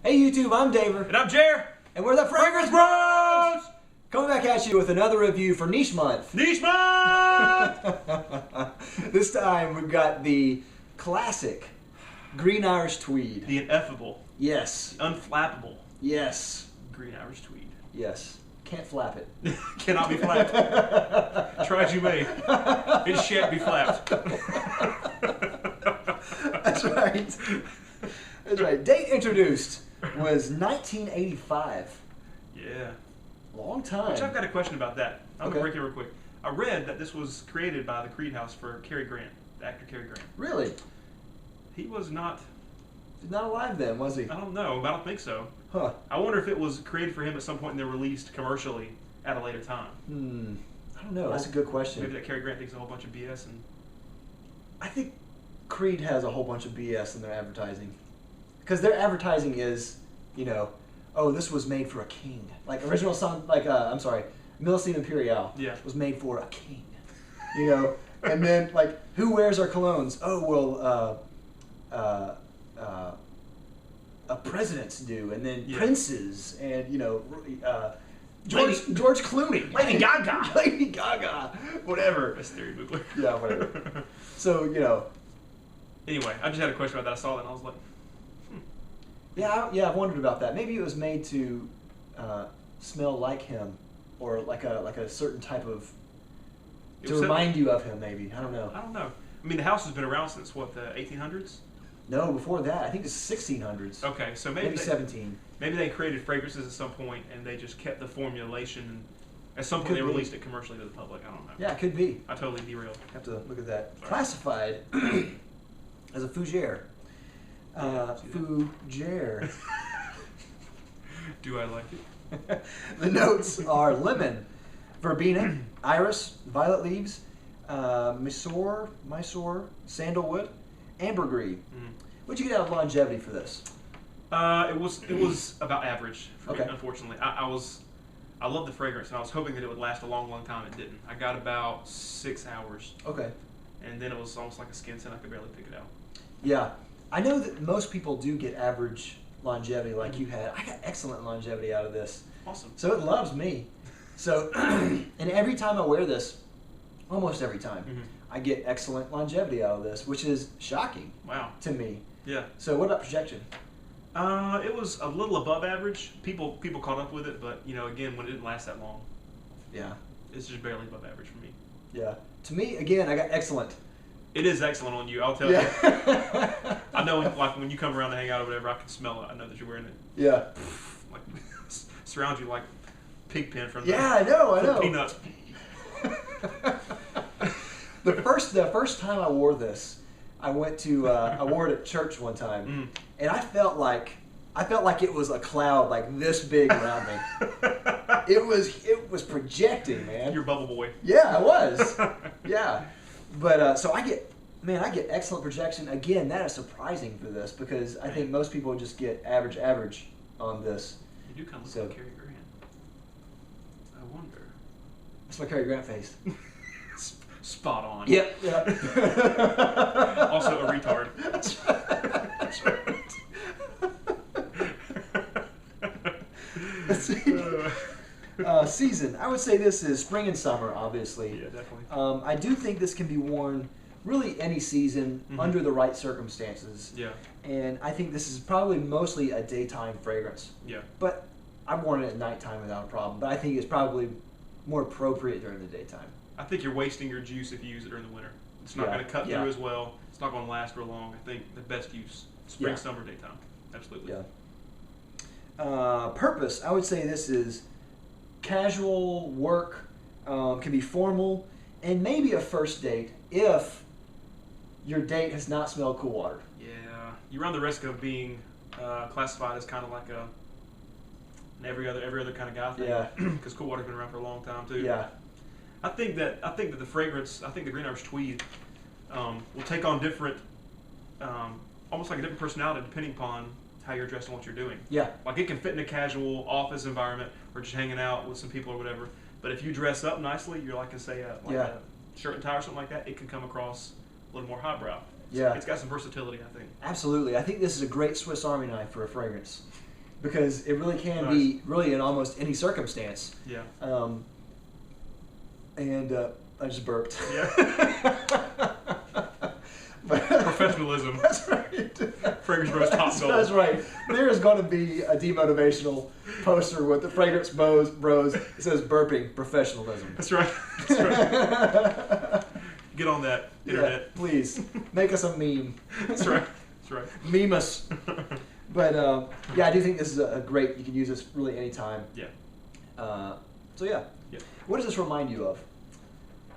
Hey YouTube, I'm Daver. And I'm Jer. And we're the Fragrance Bros! Coming back at you with another review for Niche Month. Niche Month! This time we've got the classic Green Irish Tweed. The ineffable. Yes. The unflappable. Yes. Green Irish Tweed. Yes. Can't flap it. Cannot be flapped. Try as you may. It shan't be flapped. That's right. That's right. Date introduced was 1985. Yeah. Long time. Which I've got a question about that. I'm Okay. going to break it real quick. I read that this was created by the Creed House for Cary Grant, the actor Cary Grant. Really? He was not... He's not alive then, was he? I don't know, but I don't think so. Huh. I wonder if it was created for him at some point and then released commercially at a later time. I don't know. That's a good question. Maybe that Cary Grant thinks a whole bunch of BS and... I think Creed has a whole bunch of BS in their advertising. Because their advertising is, you know, oh, this was made for a king. Like original song, like, I'm sorry, Millicent Imperial was made for a king. You know? And then, like, who wears our colognes? Oh, well, presidents do. And then princes and, you know, George Clooney. Lady Gaga. Lady Gaga. Whatever. That's Theory Bookler. Yeah, whatever. So, you know. Anyway, I just had a question about that. I saw that and I was like, Yeah, I've wondered about that. Maybe it was made to smell like him, or like a certain type of to remind you of him. Maybe I don't know. I don't know. I mean, the house has been around since what, the 1800s? No, before that, I think it's 1600s. Okay, so maybe 17. Maybe they created fragrances at some point and they just kept the formulation. And at some point, they released it commercially to the public. I don't know. Yeah, it could be. I totally derailed. Have to look at that. Classified as a fougere. Fougere. Do I like it? The notes are lemon, verbena, iris, violet leaves, mysore, sandalwood, ambergris. What'd you get out of longevity for this? It was about average for me, Okay. unfortunately. I love the fragrance and I was hoping that it would last a long, long time. It didn't. I got about 6 hours. Okay. And then it was almost like a skin scent. I could barely pick it out. Yeah. I know that most people do get average longevity like you had. I got excellent longevity out of this. Awesome. So it loves me. So, and every time I wear this, almost every time, I get excellent longevity out of this, which is shocking. Wow. To me. Yeah. So what about projection? It was a little above average. People caught up with it, but you know, again, when it didn't last that long, yeah, it's just barely above average for me. Yeah. To me, again, I got excellent. It is excellent on you, I'll tell you. I know, like when you come around to hang out or whatever, I can smell it. I know that you're wearing it. Yeah. Like surround you like pig pen from I know. Peanuts. The first time I wore this, I went to I wore it at church one time, and I felt like it was a cloud like this big around me. It was projecting, man. You're Bubble Boy. Yeah, I was. Yeah, but so I get excellent projection. Again, that is surprising for this because I think most people just get average on this. You do kind of look like Cary Grant. I wonder. That's my Cary Grant face. Spot on. Yep. Yeah. Also a retard. That's right. Let's see. Season. I would say this is spring and summer, obviously. Yeah, definitely. I do think this can be worn really any season under the right circumstances. Yeah. And I think this is probably mostly a daytime fragrance. Yeah. But I've worn it at nighttime without a problem. But I think it's probably more appropriate during the daytime. I think you're wasting your juice if you use it during the winter. It's not going to cut through as well. It's not going to last real long. I think the best use, spring, summer, daytime. Absolutely. Yeah. Purpose. I would say this is casual work, can be formal, and maybe a first date if your date has not smelled Cool Water. Yeah. You run the risk of being classified as kind of like an every other kind of guy thing. Yeah. Because Cool Water's been around for a long time too. Yeah. I think that the fragrance, the Green Irish Tweed will take on different, almost like a different personality depending upon how you're dressed and what you're doing. Yeah. Like it can fit in a casual office environment or just hanging out with some people or whatever. But if you dress up nicely, you're like, say, a shirt and tie or something like that, it can come across a little more highbrow. So Yeah. it's got some versatility, I think. Absolutely. I think this is a great Swiss Army knife for a fragrance. because it really can Nice. be really in almost any circumstance. Yeah. And I just burped. Yeah. Professionalism. That's right. Fragrance Bros top goal. That's right. There is going to be a demotivational poster with the Fragrance Bros. It says burping professionalism. That's right. That's right. Get on that, internet. Yeah, please. Make us a meme. That's right. That's right. Meme us. But yeah, I do think this is a great, you can use this really anytime. Yeah. So yeah. Yeah. What does this remind you of?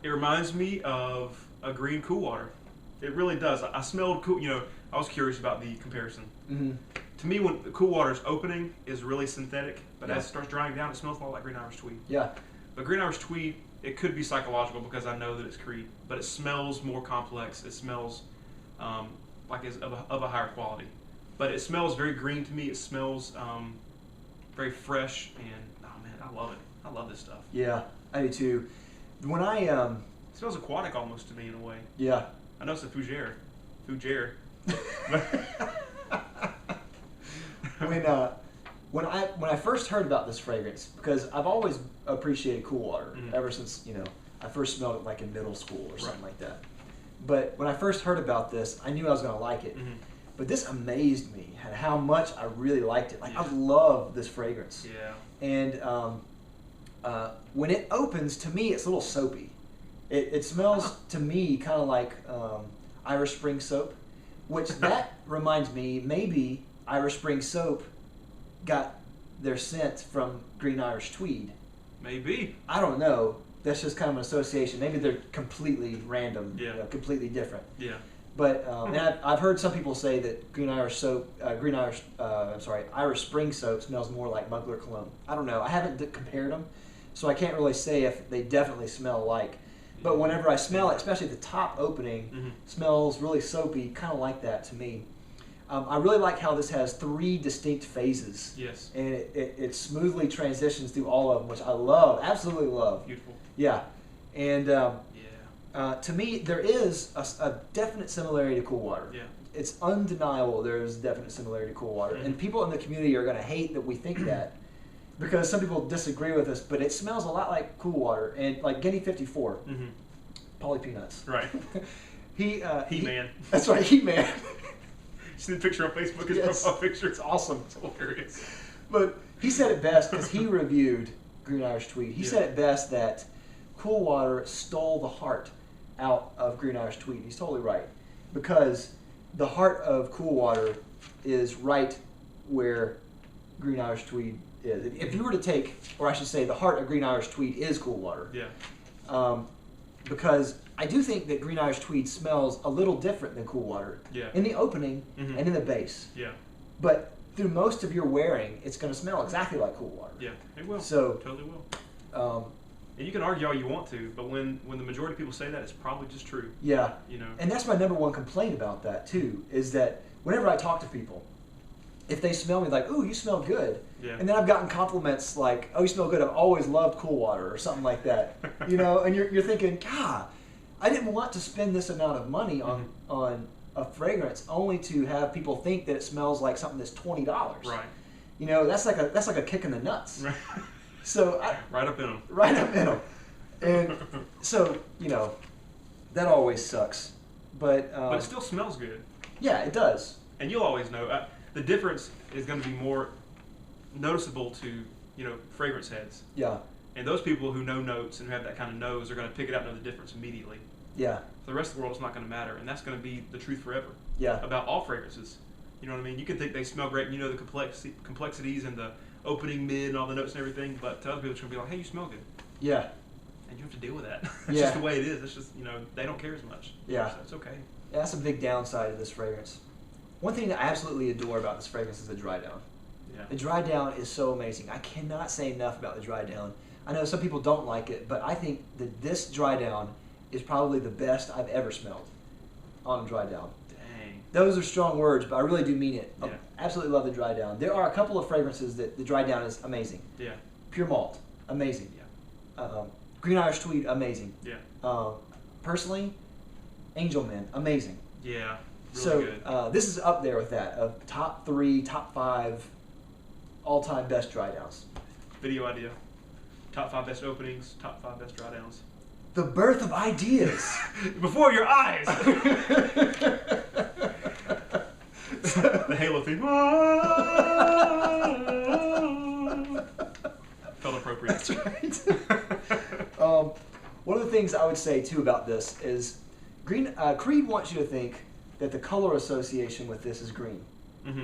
It reminds me of a green Cool Water. It really does. I smelled cool. I was curious about the comparison. Mm-hmm. To me, when the Cool Water's opening is really synthetic, but Yeah. as it starts drying down, it smells a lot like Green Irish Tweed. Yeah. But Green Irish Tweed, it could be psychological because I know that it's Creed, but it smells more complex. It smells like it's of a higher quality. But it smells very green to me. It smells very fresh, and oh man, I love it. I love this stuff. Yeah, I do too. When I It smells aquatic almost to me in a way. yeah. I know it's a fougere. When I first heard about this fragrance, because I've always appreciated Cool Water ever since I first smelled it like in middle school or something like that. But when I first heard about this, I knew I was going to like it. Mm-hmm. But this amazed me and how much I really liked it. Like Yeah. I love this fragrance. Yeah. And when it opens, to me, it's a little soapy. It smells to me kind of like Irish Spring soap, which that reminds me maybe Irish Spring soap got their scent from Green Irish Tweed. Maybe. I don't know. That's just kind of an association. Maybe they're completely random, Yeah. completely different. Yeah. But and I've heard some people say that Irish Spring soap smells more like Mugler cologne. I don't know. I haven't compared them, so I can't really say if they definitely smell alike. But whenever I smell it, especially the top opening, smells really soapy, kind of like that to me. I really like how this has 3 distinct phases. Yes. And it smoothly transitions through all of them, which I love, absolutely love. Beautiful. Yeah. And Yeah. to me, there is a definite similarity to Cool Water. Yeah. It's undeniable there is a definite similarity to Cool Water. And people in the community are going to hate that we think that because some people disagree with us, but it smells a lot like Cool Water. And like Guinea 54, Polly Peanuts. Right. He-Man. That's right, He-Man. See the picture on Facebook, his Yes. profile picture? It's awesome. It's hilarious. But he said it best because he reviewed Green Irish Tweed. He said it best that Cool Water stole the heart out of Green Irish Tweed. He's totally right. Because the heart of Cool Water is right where Green Irish Tweed is. If you were to take, or I should say the heart of Green Irish Tweed is Cool Water. Yeah. Because I do think that Green Irish Tweed smells a little different than Cool Water. Yeah. In the opening and in the base. Yeah. But through most of your wearing, it's going to smell exactly like Cool Water. Yeah. It will. So, totally will. And you can argue all you want to, but when the majority of people say that, it's probably just true. Yeah. You know. And that's my number one complaint about that too, is that whenever I talk to people, if they smell me like, ooh, you smell good. Yeah. And then I've gotten compliments like, oh, you smell good. I've always loved Cool Water or something like that. You know, and you're thinking, God, I didn't want to spend this amount of money on a fragrance only to have people think that it smells like something that's $20. Right. You know, that's like a kick in the nuts. Right. So right up in them. Right up in them. And so, that always sucks. But it still smells good. Yeah, it does. And you'll always know. The difference is going to be more noticeable to, fragrance heads. Yeah. And those people who know notes and who have that kind of nose are going to pick it out and know the difference immediately. Yeah. For the rest of the world, it's not going to matter. And that's going to be the truth forever. Yeah. About all fragrances. You know what I mean? You can think they smell great and you know the complexities and the opening, mid, and all the notes and everything, but to other people, it's going to be like, hey, you smell good. Yeah. And you have to deal with that. It's just the way it is. It's just, they don't care as much. Yeah. So it's okay. Yeah, that's a big downside of this fragrance. One thing that I absolutely adore about this fragrance is the dry down. Yeah. The dry down is so amazing. I cannot say enough about the dry down. I know some people don't like it, but I think that this dry down is probably the best I've ever smelled on a dry down. Dang. Those are strong words, but I really do mean it. Yeah. I absolutely love the dry down. There are a couple of fragrances that the dry down is amazing. Yeah. Pure Malt, amazing. Yeah. Green Irish Tweed, amazing. Yeah. Personally, Angelman, amazing. Yeah. Really So good. this is up there with that of top 3, top 5 all-time best dry downs. Video idea. Top 5 best openings, top 5 best dry downs. The birth of ideas. Before your eyes! The Halo theme. Felt appropriate. That's right. One of the things I would say, too, about this is Creed wants you to think that the color association with this is green. Mm-hmm.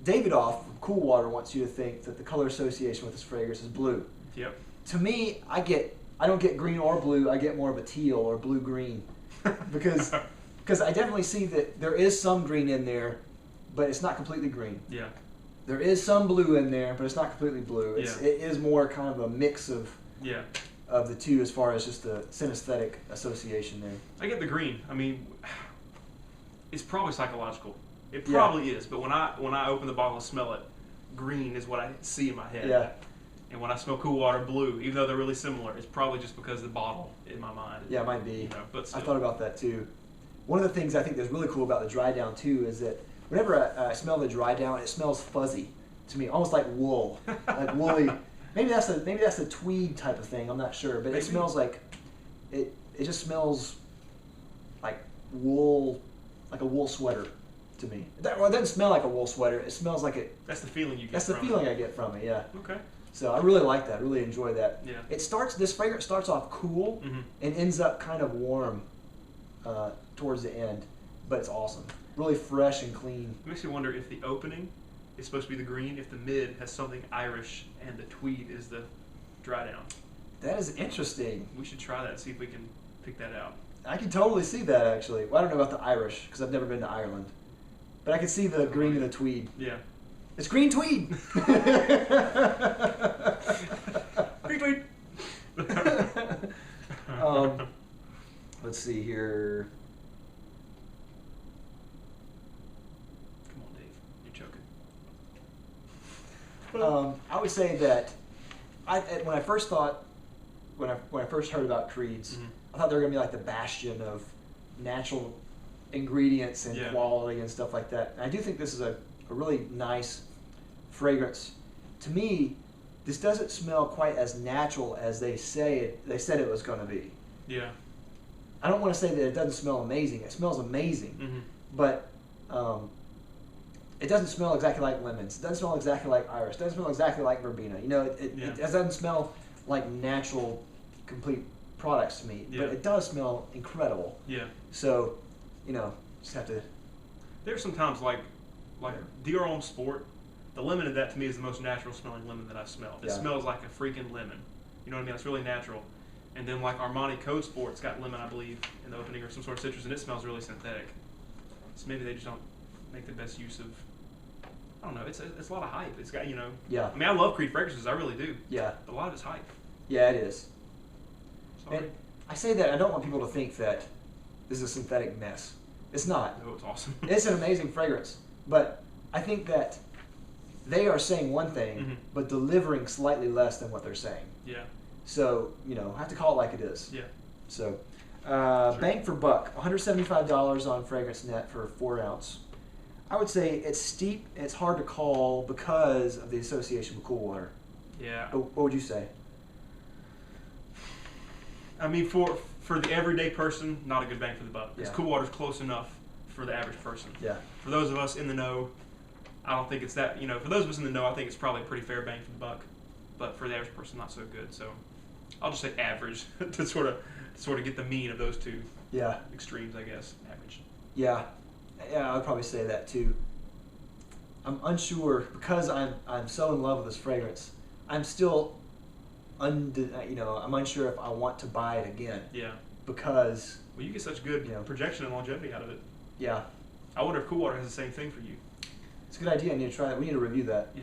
Davidoff from Cool Water wants you to think that the color association with this fragrance is blue. Yep. To me, I don't get green or blue. I get more of a teal or blue-green because I definitely see that there is some green in there, but it's not completely green. Yeah. There is some blue in there, but it's not completely blue. It is more kind of a mix of the two as far as just the synesthetic association there. I get the green. I mean, it's probably psychological. It probably is. But when I open the bottle and smell it, green is what I see in my head. Yeah. And when I smell Cool Water, blue, even though they're really similar, it's probably just because of the bottle in my mind. Yeah, it might be. You know, but still. I thought about that too. One of the things I think that's really cool about the dry down too is that whenever I smell the dry down, it smells fuzzy to me, almost like wool, like woolly. Maybe that's a tweed type of thing. I'm not sure, but it smells like it just smells like wool, like a wool sweater to me. It doesn't smell like a wool sweater. It smells like it. That's the feeling you get. That's the feeling I get from it. Yeah. Okay. So I really like that. I really enjoy that. Yeah. This fragrance starts off cool and ends up kind of warm towards the end, but it's awesome. Really fresh and clean. It makes me wonder if the opening is supposed to be the green, if the mid has something Irish, and the tweed is the dry down. That is interesting. We should try that and see if we can pick that out. I can totally see that, actually. Well, I don't know about the Irish, because I've never been to Ireland. But I can see the green and the tweed. Yeah. It's green tweed! Green tweed! Let's see here. Come on, Dave. You're choking. I would say that when I first heard about Creeds, I thought they were going to be like the bastion of natural ingredients and quality and stuff like that. And I do think this is a really nice fragrance. To me, this doesn't smell quite as natural as they said it was going to be. Yeah. I don't want to say that it doesn't smell amazing. It smells amazing, but it doesn't smell exactly like lemons. It doesn't smell exactly like iris. It doesn't smell exactly like verbena. You know, it doesn't smell like natural, complete products to me. Yeah. But it does smell incredible. Yeah. So, you know, just have to. There's sometimes like Dior Homme Sport. The lemon in that to me is the most natural smelling lemon that I've smelled. It smells like a freaking lemon. You know what I mean? It's really natural. And then like Armani Code Sport's got lemon, I believe, in the opening or some sort of citrus, and it smells really synthetic. So maybe they just don't make the best use of. I don't know. It's a lot of hype. It's got, you know. Yeah. I mean, I love Creed fragrances. I really do. Yeah. But a lot of it's hype. Yeah, it is. Sorry. And I say that I don't want people to think that this is a synthetic mess. It's not. No, it's awesome. It's an amazing fragrance, but I think that they are saying one thing, but delivering slightly less than what they're saying. Yeah. So, you know, I have to call it like it is. Yeah. So, bang for buck, $175 on Fragrance Net for a 4 ounce. I would say it's steep and it's hard to call because of the association with cool water. Yeah. But what would you say? I mean, for the everyday person, not a good bang for the buck. Because Yeah. Cool Water's close enough for the average person. Yeah. For those of us in the know, I don't think it's that, you know, for those of us in the know, I think it's probably a pretty fair bang for the buck. But for the average person, not so good. So I'll just say average to sort of get the mean of those two extremes, I guess. Average. Yeah. Yeah, I'd probably say that too. I'm unsure because I'm so in love with this fragrance. I'm still I'm unsure if I want to buy it again. Yeah. Because well, you get such good projection and longevity out of it. Yeah. I wonder if Cool Water has the same thing for you. It's a good idea. I need to try it. We need to review that. Yeah.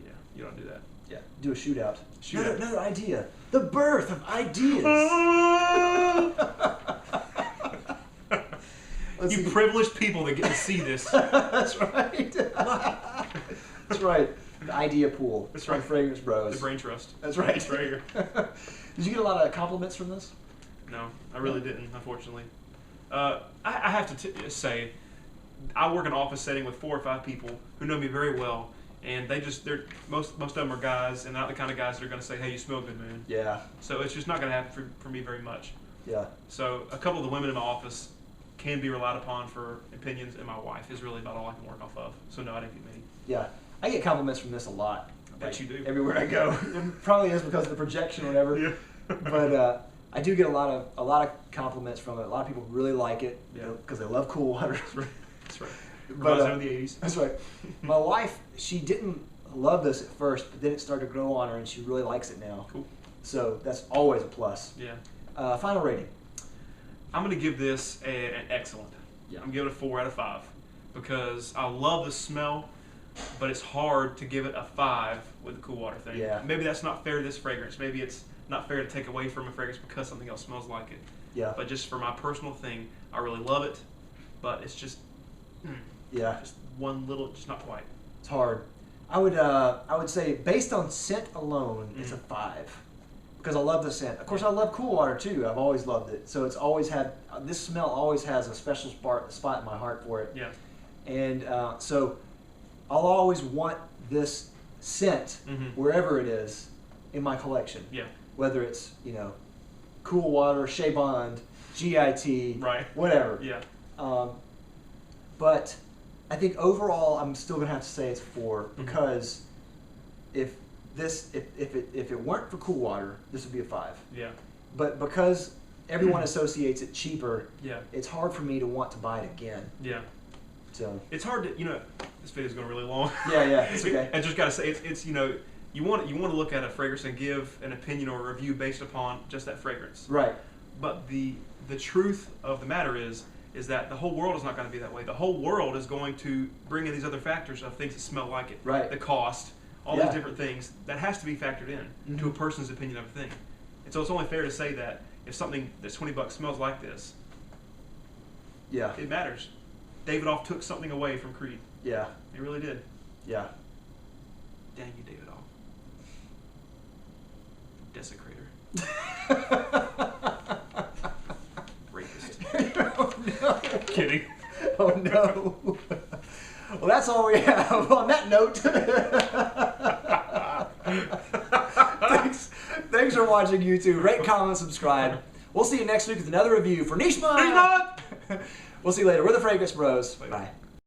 Yeah. You don't do that. Yeah. Do a shootout. Shootout. Another idea. The birth of ideas. You privileged people that get to see this. That's right. That's right. The idea pool. That's right. Fragrance Bros. The brain trust. That's right. It's right here. Did you get a lot of compliments from this? No, I really didn't, unfortunately. I have to say, I work in an office setting with 4 or 5 people who know me very well, And most of them are guys, and not the kind of guys that are going to say, "Hey, you smell good, man." Yeah. So it's just not going to happen for me very much. Yeah. So a couple of the women in my office can be relied upon for opinions, and my wife is really about all I can work off of. So no, I didn't get many. Yeah. I get compliments from this a lot. I bet you do. Everywhere I go. It probably is because of the projection or whatever. Yeah. But I do get a lot of compliments from it. A lot of people really like it because they love cool water. That's right. But Reminds me of the 80s. That's right. My wife, she didn't love this at first, but then it started to grow on her, and she really likes it now. Cool. So that's always a plus. Yeah. Final rating. I'm going to give this an excellent. Yeah. I'm giving it a 4 out of 5 because I love the smell, but it's hard to give it a 5 with the cool water thing. Yeah. Maybe that's not fair to this fragrance. Maybe it's not fair to take away from a fragrance because something else smells like it. Yeah. But just for my personal thing, I really love it, but it's just just one little, just not quite. It's hard. I would say based on scent alone, it's a 5 because I love the scent. Of course, I love cool water too. I've always loved it. So it's always had this smell. Always has a special spot in my heart for it. Yeah. And so I'll always want this scent wherever it is in my collection. Yeah. Whether it's cool water, Shea Bond, GIT, right, whatever. Yeah. But I think overall, I'm still gonna have to say it's 4 because if it weren't for cool water, this would be a 5. Yeah. But because everyone associates it cheaper, it's hard for me to want to buy it again. Yeah. So it's hard to this video's going really long. Yeah, it's okay. I just gotta say it's you want to look at a fragrance and give an opinion or a review based upon just that fragrance. Right. But the truth of the matter is that the whole world is not going to be that way. The whole world is going to bring in these other factors of things that smell like it. Right. The cost, all these different things that has to be factored in to a person's opinion of a thing. And so it's only fair to say that if something that's $20 smells like this, it matters. Davidoff took something away from Creed. Yeah. He really did. Yeah. Dang you, Davidoff. Desecrator. Rapist. Oh no. Kidding. Oh no. Well, that's all we have. On that note, thanks for watching YouTube. Rate, comment, subscribe. We'll see you next week with another review for Niche Month. We'll see you later. We're the Fragrance Bros. Bye.